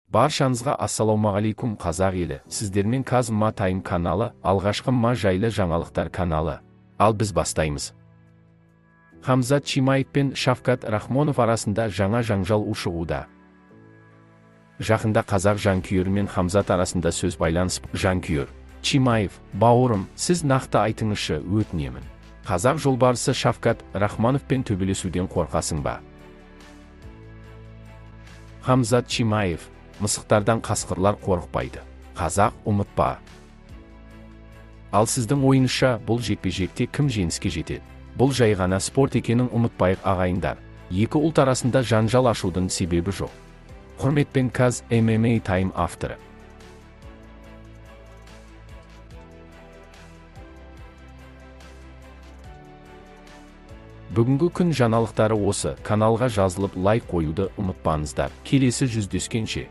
Баршаңызға ассалаумағалейкум қазақ елі. Сіздермен Казма Тайм каналы, алғашқы ма жайлы жаңалықтар каналы. Ал біз бастаймыз. Хамзат Чимаев пен Шавкат Рахмонов арасында жаңа жанжал ушығуда. Жақында қазақ жанкүйері мен Хамзат арасында сөз байланысып, жанкүйер Чимаев, бауырым, сіз нақты айтыңызшы, өтінемін. Қазақ жолбарысы Шавкат Рахмоновпен төбелесуден қорқасың ба? Хамзат Чимаев, мысықтардан қасқырлар қорықпайды. Қазақ, ұмытпа. Ал сіздің ойыңызша, бұл жекпе-жекте кім жеңіске жетеді? Бұл жай ғана спорт екенін ұмытпайық ағайындар. Екі ұлт арасында жанжал ашудың себебі жоқ. Құрметпен Каз MMA Тайм авторы. Бүгінгі күн жаңалықтары осы. Каналға жазылып лайк қоюды ұмытпаңыздар. Келесі жүздескенше.